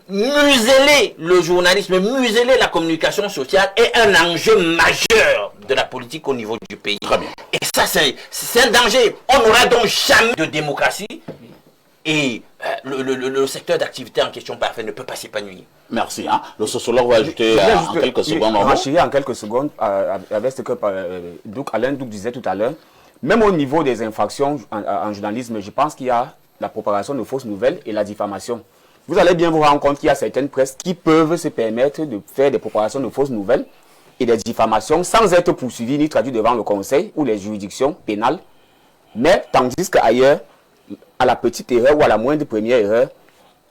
Speaker 6: museler le journalisme, museler la communication sociale est un enjeu majeur de la politique au niveau du pays.
Speaker 1: Très bien.
Speaker 6: Et ça c'est un danger. On n'aura donc jamais de démocratie et le secteur d'activité en question parfait ne peut pas s'épanouir.
Speaker 1: Merci. Hein. Le sociologue va ajouter en quelques secondes.
Speaker 5: En quelques secondes avec ce que Alain Douk disait tout à l'heure. Même au niveau des infractions en journalisme, je pense qu'il y a la propagation de fausses nouvelles et la diffamation. Vous allez bien vous rendre compte qu'il y a certaines presses qui peuvent se permettre de faire des propagations de fausses nouvelles et des diffamations sans être poursuivies ni traduites devant le conseil ou les juridictions pénales. Mais tandis qu'ailleurs, à la petite erreur ou à la moindre première erreur,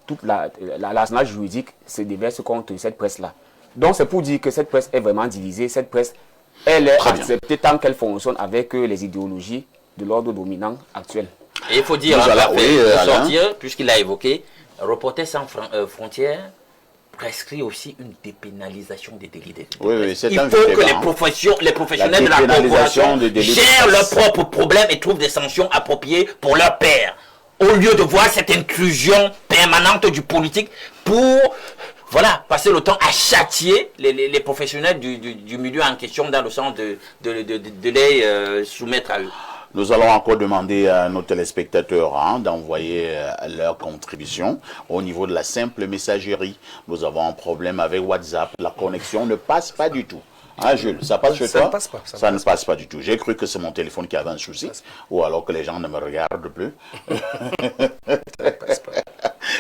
Speaker 5: toute l'arsenal juridique se déverse contre cette presse-là. Donc c'est pour dire que cette presse est vraiment divisée. Cette presse, elle est acceptée tant qu'elle fonctionne avec les idéologies de l'ordre dominant actuel.
Speaker 6: Et il faut dire, puisqu'il a évoqué, Reporters sans frontières prescrit aussi une dépénalisation des délits de
Speaker 1: oui,
Speaker 6: il faut que les professionnels de la corporation gèrent leurs propres problèmes et trouvent des sanctions appropriées pour leurs pairs. Au lieu de voir cette intrusion permanente du politique pour passer le temps à châtier les professionnels du milieu en question dans le sens de les soumettre à eux.
Speaker 1: Nous allons encore demander à nos téléspectateurs d'envoyer leur contribution au niveau de la simple messagerie. Nous avons un problème avec WhatsApp. La connexion ne passe pas du tout. Hein, Jules, ça passe chez toi?
Speaker 2: Ne passe pas,
Speaker 1: ça ne passe pas du tout. J'ai cru que c'est mon téléphone qui avait un souci, ou alors que les gens ne me regardent plus.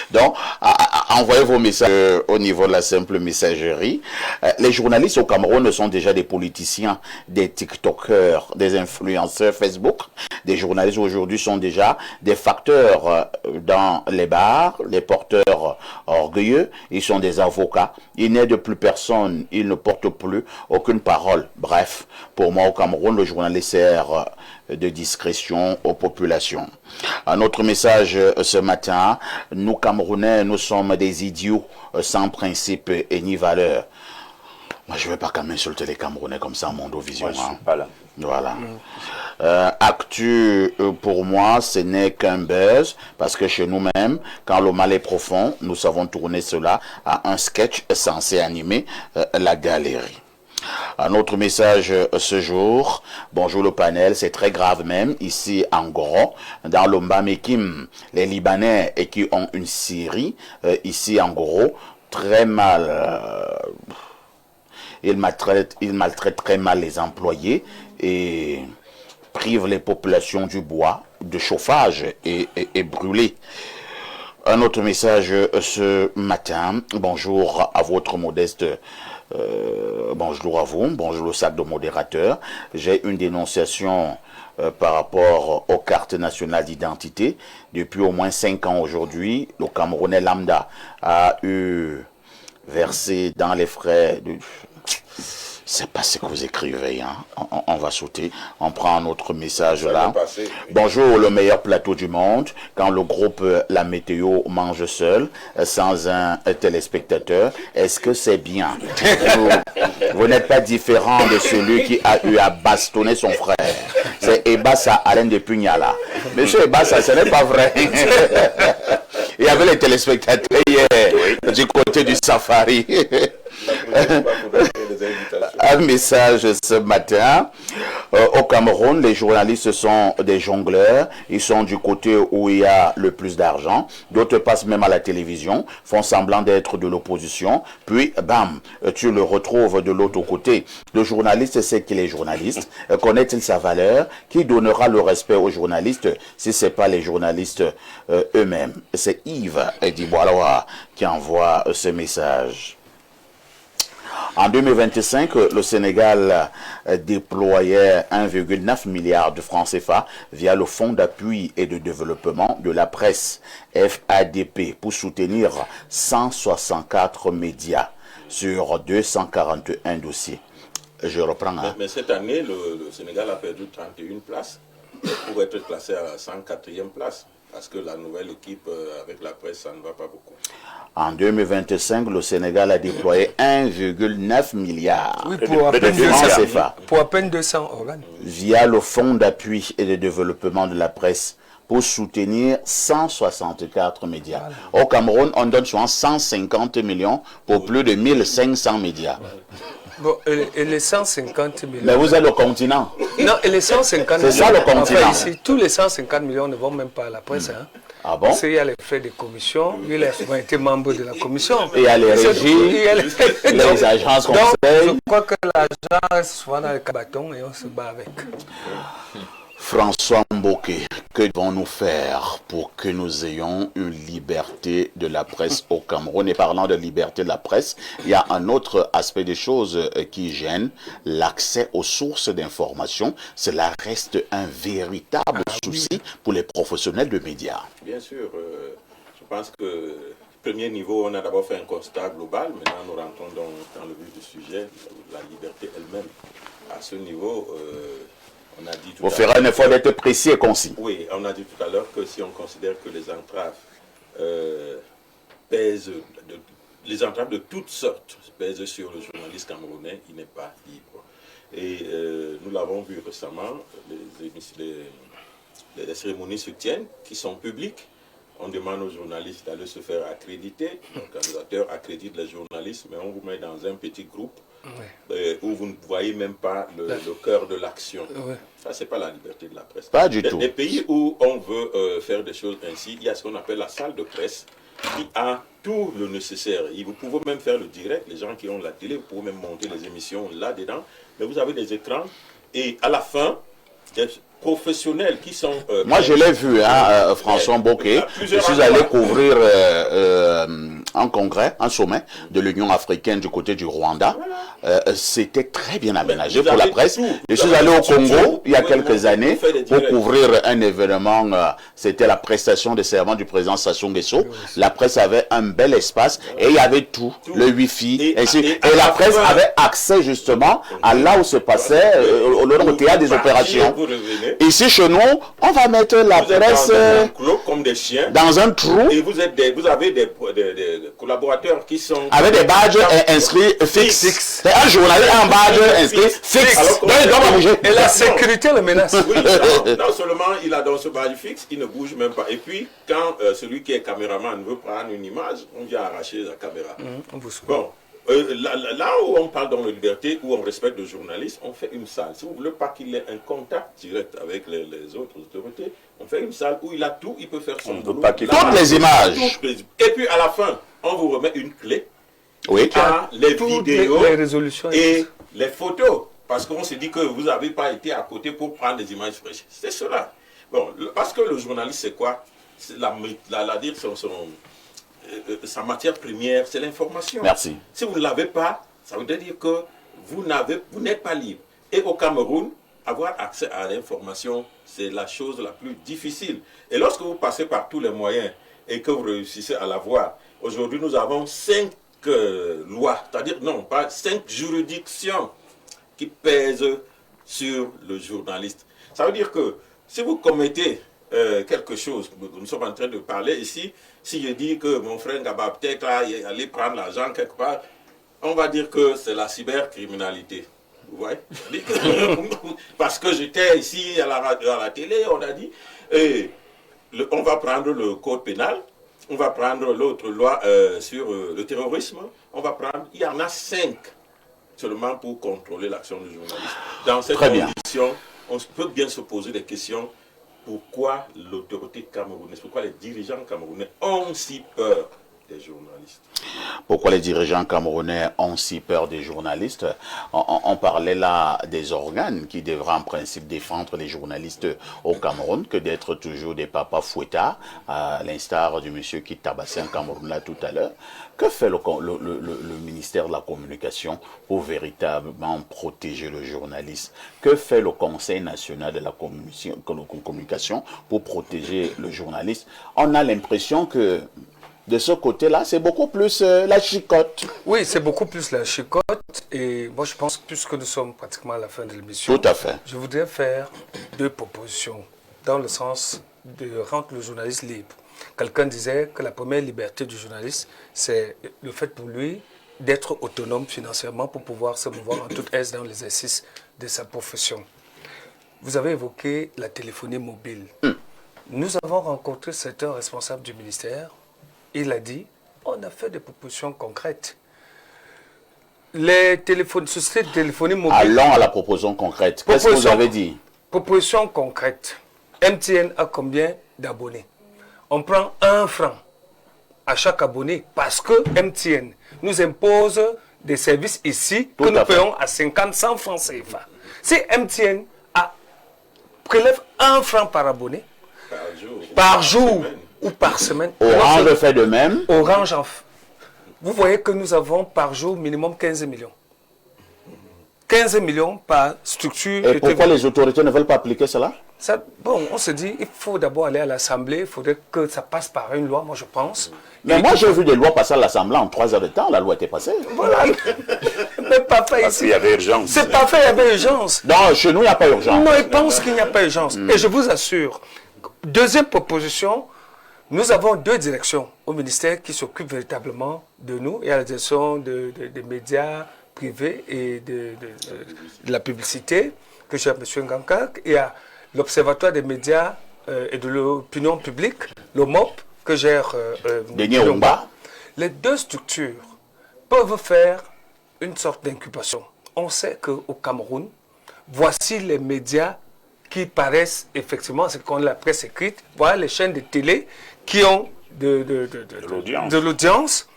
Speaker 1: Donc, envoyez vos messages au niveau de la simple messagerie. Les journalistes au Cameroun sont déjà des politiciens, des TikTokers, des influenceurs Facebook. Des journalistes aujourd'hui sont déjà des facteurs dans les bars, les porteurs orgueilleux. Ils sont des avocats. Ils n'aident plus personne. Ils ne portent plus aucune parole. Bref, pour moi au Cameroun, le journaliste sert de discrétion aux populations. Un autre message ce matin, nous Camerounais, nous sommes des idiots sans principe et ni valeur. Moi, je ne vais pas quand même insulter les Camerounais comme ça, Mondo Vision.
Speaker 4: Moi, je suis pas là.
Speaker 1: Voilà. Actu, pour moi, ce n'est qu'un buzz, parce que chez nous-mêmes, quand le mal est profond, nous savons tourner cela à un sketch censé animer la galerie. Un autre message ce jour, bonjour le panel, c'est très grave même, ici en gros, dans le Mbamekim, les Libanais et qui ont une Syrie, ici en gros, très mal, ils maltraitent très mal les employés et privent les populations du bois, de chauffage et brûlés. Un autre message ce matin, bonjour à votre modeste Bonjour à vous, bonjour au sac de modérateur. J'ai une dénonciation par rapport aux cartes nationales d'identité. Depuis au moins 5 ans aujourd'hui, le Camerounais lambda a eu versé dans les frais de... C'est pas ce que vous écrivez, hein. On va sauter. On prend un autre message là. Bonjour, le meilleur plateau du monde. Quand le groupe La Météo mange seul, sans un téléspectateur, est-ce que c'est bien? Vous n'êtes pas différent de celui qui a eu à bastonner son frère. C'est Ebassa Alain de Pugnala. Monsieur Ebassa, ce n'est pas vrai. Il y avait les téléspectateurs hier du côté du safari. Un message ce matin. Au Cameroun, les journalistes sont des jongleurs. Ils sont du côté où il y a le plus d'argent. D'autres passent même à la télévision, font semblant d'être de l'opposition. Puis, bam, tu le retrouves de l'autre côté. Le journaliste sait qu'il est journaliste. Connaît-il sa valeur? Qui donnera le respect aux journalistes si ce n'est pas les journalistes eux-mêmes? C'est Yves Ediboaloa qui envoie ce message. En 2025, le Sénégal déployait 1,9 milliard de francs CFA via le Fonds d'appui et de développement de la presse, FADP, pour soutenir 164 médias sur 241 dossiers. Je reprends. Hein.
Speaker 3: Mais cette année, le Sénégal a perdu 31 places pour être classé à la 104e place. Parce que la nouvelle équipe avec la presse, ça ne va pas beaucoup.
Speaker 1: En 2025, le Sénégal a déployé 1,9 milliard
Speaker 2: de
Speaker 1: francs CFA.
Speaker 2: Pour à peine 200 organes.
Speaker 1: Via le Fonds d'appui et de développement de la presse pour soutenir 164 médias. Voilà. Au Cameroun, on donne souvent 150 millions pour plus de 1500 médias.
Speaker 2: Bon, et les 150 millions...
Speaker 1: Mais vous êtes le continent.
Speaker 2: Non, et les 150 millions...
Speaker 1: C'est ça le continent.
Speaker 2: Enfin, ici, tous les 150 millions ne vont même pas à la presse. Hein.
Speaker 1: Ah bon?
Speaker 2: Parce qu'il y a les frais de commission, il a souvent été membre de la commission.
Speaker 1: Et il y a les régies, les agences conseils.
Speaker 2: Je crois que l'agent reste souvent dans le cabaton et on se bat avec.
Speaker 1: François Mboké, que devons-nous faire pour que nous ayons une liberté de la presse au Cameroun? Et parlant de liberté de la presse, il y a un autre aspect des choses qui gêne, l'accès aux sources d'information. Cela reste un véritable souci pour les professionnels de médias.
Speaker 3: Bien sûr, je pense que premier niveau, on a d'abord fait un constat global. Maintenant, nous rentrons dans le vif du sujet, la liberté elle-même. À ce niveau... on a dit
Speaker 1: vous ferez un effort d'être précis et concis.
Speaker 3: Oui, on a dit tout à l'heure que si on considère que les entraves pèsent, les entraves de toutes sortes pèsent sur le journaliste camerounais, il n'est pas libre. Et nous l'avons vu récemment, les cérémonies se tiennent, qui sont publiques. On demande aux journalistes d'aller se faire accréditer. L'organisateur accrédite les journalistes, mais on vous met dans un petit groupe. Ouais. Où vous ne voyez même pas le cœur de l'action. Ouais. Ça, c'est pas la liberté de la presse.
Speaker 1: Pas du tout.
Speaker 3: Les pays où on veut faire des choses ainsi, il y a ce qu'on appelle la salle de presse qui a tout le nécessaire. Et vous pouvez même faire le direct, les gens qui ont la télé, vous pouvez même monter les émissions là-dedans. Mais vous avez des écrans et à la fin, des professionnels qui sont...
Speaker 1: moi, je l'ai vu, hein, François Mboké. Je suis allé couvrir un congrès, un sommet de l'Union africaine du côté du Rwanda. C'était très bien aménagé pour la presse. Je suis allé au Congo il y a quelques années pour couvrir un événement. C'était la prestation de serment du président Sassou Nguesso. La presse avait un bel espace et il y avait tout, le Wi-Fi. Et la presse avait accès justement à là où se passait au théâtre des opérations. Ici chez nous, on va mettre la presse
Speaker 3: dans un clos comme des chiens,
Speaker 1: dans un trou.
Speaker 3: Et vous avez des collaborateurs qui sont...
Speaker 1: avec des badges inscrits fixes. C'est un journaliste, un badge inscrit fixe.
Speaker 2: Et la sécurité le menace.
Speaker 3: Oui, non seulement il a dans ce badge fixe, il ne bouge même pas. Et puis, quand celui qui est caméraman veut prendre une image, on vient arracher la caméra. Bon. Là où on parle dans la liberté, où on respecte le journaliste, on fait une salle. Si vous ne voulez pas qu'il ait un contact direct avec les autres autorités, on fait une salle où il a tout, il peut faire son boulot.
Speaker 1: Toutes les images.
Speaker 3: Et puis à la fin, on vous remet une clé.
Speaker 1: Oui.
Speaker 3: Les vidéos
Speaker 2: les résolutions
Speaker 3: et les photos. Parce qu'on se dit que vous n'avez pas été à côté pour prendre des images fraîches. C'est cela. Bon, parce que le journaliste, c'est quoi? Sa matière première, c'est l'information.
Speaker 1: Merci.
Speaker 3: Si vous ne l'avez pas, Ça veut dire que vous n'êtes pas libre. Et au Cameroun, avoir accès à l'information, c'est la chose la plus difficile. Et lorsque vous passez par tous les moyens et que vous réussissez à l'avoir, aujourd'hui nous avons 5 lois, c'est-à-dire non, pas 5 juridictions qui pèsent sur le journaliste. Ça veut dire que si vous commettez quelque chose, nous sommes en train de parler ici, si je dis que mon frère Ngaba peut-être aller prendre l'argent quelque part, on va dire que c'est la cybercriminalité. Vous voyez? Parce que j'étais ici à la radio, à la télé, on a dit, on va prendre le code pénal, on va prendre l'autre loi sur le terrorisme, on va prendre, il y en a 5 seulement pour contrôler l'action du journaliste. Dans cette condition, on peut bien se poser des questions. Pourquoi l'autorité camerounaise, pourquoi les dirigeants camerounais ont si peur des journalistes?
Speaker 1: Pourquoi les dirigeants camerounais ont si peur des journalistes? On parlait là des organes qui devraient en principe défendre les journalistes au Cameroun, que d'être toujours des papas fouettards, à l'instar du monsieur qui tabassait un Cameroun là tout à l'heure. Que fait le ministère de la Communication pour véritablement protéger le journaliste? Que fait le Conseil national de la communication pour protéger le journaliste? On a l'impression que de ce côté-là, c'est beaucoup plus la chicotte.
Speaker 2: Oui, c'est beaucoup plus la chicotte. Et moi, je pense, puisque nous sommes pratiquement à la fin de l'émission,
Speaker 1: tout à fait,
Speaker 2: je voudrais faire 2 propositions dans le sens de rendre le journaliste libre. Quelqu'un disait que la première liberté du journaliste, c'est le fait pour lui d'être autonome financièrement pour pouvoir se mouvoir en toute aise dans l'exercice de sa profession. Vous avez évoqué la téléphonie mobile. Nous avons rencontré certains responsables du ministère. Il a dit, on a fait des propositions concrètes. Les sociétés de téléphonie mobile...
Speaker 1: Allons à la proposition concrète. Qu'est-ce que vous avez dit?
Speaker 2: Proposition concrète. MTN a combien d'abonnés? On prend 1 franc à chaque abonné parce que MTN nous impose des services ici que nous payons à 50, 100 francs CFA. Si MTN prélève 1 franc par abonné, par jour ou par semaine.
Speaker 1: Orange fait de même.
Speaker 2: Orange, vous voyez que nous avons par jour minimum 15 millions. 15 millions par structure.
Speaker 1: Et pourquoi les autorités ne veulent pas appliquer cela?
Speaker 2: Bon, on se dit, il faut d'abord aller à l'Assemblée, il faudrait que ça passe par une loi, moi je pense.
Speaker 1: Mais moi j'ai vu des lois passer à l'Assemblée en 3 heures de temps, la loi était passée.
Speaker 2: Voilà. Mais pas fait
Speaker 4: Parce
Speaker 2: ici.
Speaker 4: qu'il y avait urgence.
Speaker 2: C'est pas fait, il y avait urgence.
Speaker 1: Non, chez nous il n'y a pas urgence.
Speaker 2: Non, ils pensent qu'il n'y a pas urgence. Et je vous assure, deuxième proposition, nous avons 2 directions au ministère qui s'occupent véritablement de nous. Il y a la direction des médias privés et de la publicité, que gère M. Ngankak. Il y a l'Observatoire des médias et de l'opinion publique, l'OMOP, que gère
Speaker 1: Denis Rumba.
Speaker 2: Les 2 structures peuvent faire une sorte d'incubation. On sait qu'au Cameroun, voici les médias qui paraissent effectivement, c'est qu'on la presse écrite, voilà les chaînes de télé qui ont de l'audience.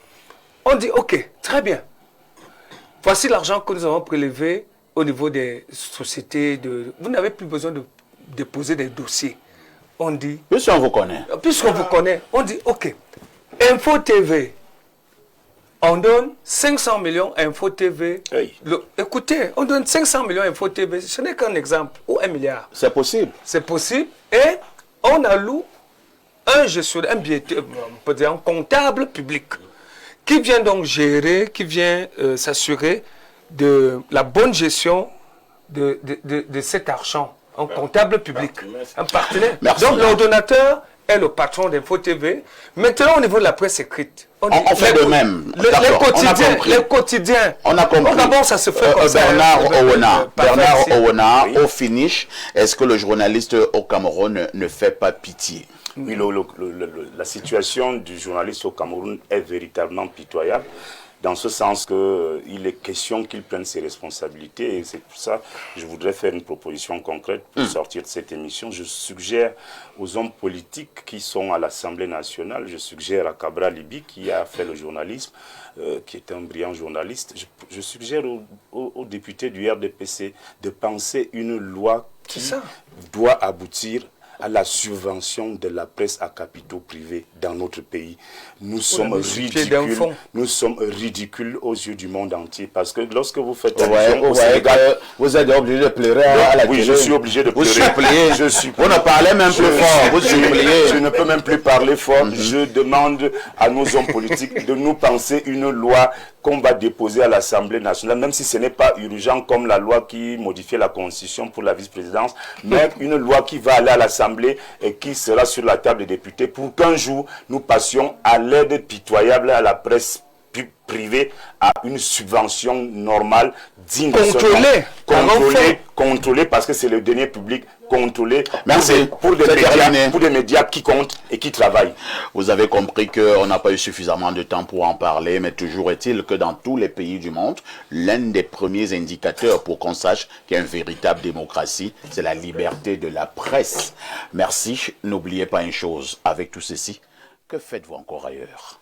Speaker 2: On dit, ok, très bien. Voici l'argent que nous avons prélevé au niveau des sociétés. Vous n'avez plus besoin de déposer des dossiers. On dit...
Speaker 1: Puisqu'on vous connaît.
Speaker 2: Puisqu'on vous connaît, on dit, ok, Info TV, on donne 500 millions à Info TV.
Speaker 4: Oui.
Speaker 2: Écoutez, on donne 500 millions à Info TV, ce n'est qu'un exemple, ou 1 milliard.
Speaker 1: C'est possible.
Speaker 2: C'est possible. Et on alloue un gestionnaire, on peut dire un comptable public, qui vient donc gérer, qui vient s'assurer de la bonne gestion de cet argent. Un comptable public, un partenaire.
Speaker 1: Merci.
Speaker 2: Donc l'ordonnateur est le patron d'Info TV. Maintenant, au niveau de la presse écrite, on
Speaker 1: fait de même.
Speaker 2: Les quotidiens.
Speaker 1: On a compris.
Speaker 2: D'abord, ça se fait comme ça.
Speaker 1: Bernard Owona, au finish, est-ce que le journaliste au Cameroun ne fait pas pitié?
Speaker 4: Oui, la situation du journaliste au Cameroun est véritablement pitoyable, dans ce sens qu'il est question qu'il prenne ses responsabilités, et c'est pour ça que je voudrais faire une proposition concrète pour sortir de cette émission. Je suggère aux hommes politiques qui sont à l'Assemblée nationale, je suggère à Cabra Libi qui a fait le journalisme, qui est un brillant journaliste, je suggère aux députés du RDPC de penser une loi qui doit aboutir à la subvention de la presse à capitaux privés dans notre pays. Nous sommes ridicules aux yeux du monde entier parce que lorsque vous faites allusion au Sénégal,
Speaker 1: vous êtes obligé de pleurer à la télé.
Speaker 4: Oui, je suis obligé de pleurer.
Speaker 1: Vous suppliez. Vous ne parlez même plus fort. Vous suppliez.
Speaker 4: Je ne peux même plus parler fort. Je demande à nos hommes politiques de nous penser une loi qu'on va déposer à l'Assemblée nationale, même si ce n'est pas urgent comme la loi qui modifiait la Constitution pour la vice-présidence, mais une loi qui va aller à l'Assemblée et qui sera sur la table des députés pour qu'un jour nous passions à l'aide pitoyable à la presse privée à une subvention normale, digne de contrôlée parce que c'est le dernier public contrôlé.
Speaker 1: Merci.
Speaker 4: Pour des médias qui comptent et qui travaillent.
Speaker 1: Vous avez compris qu'on n'a pas eu suffisamment de temps pour en parler, mais toujours est-il que dans tous les pays du monde, l'un des premiers indicateurs pour qu'on sache qu'il y a une véritable démocratie, c'est la liberté de la presse. Merci. N'oubliez pas une chose, avec tout ceci, que faites-vous encore ailleurs?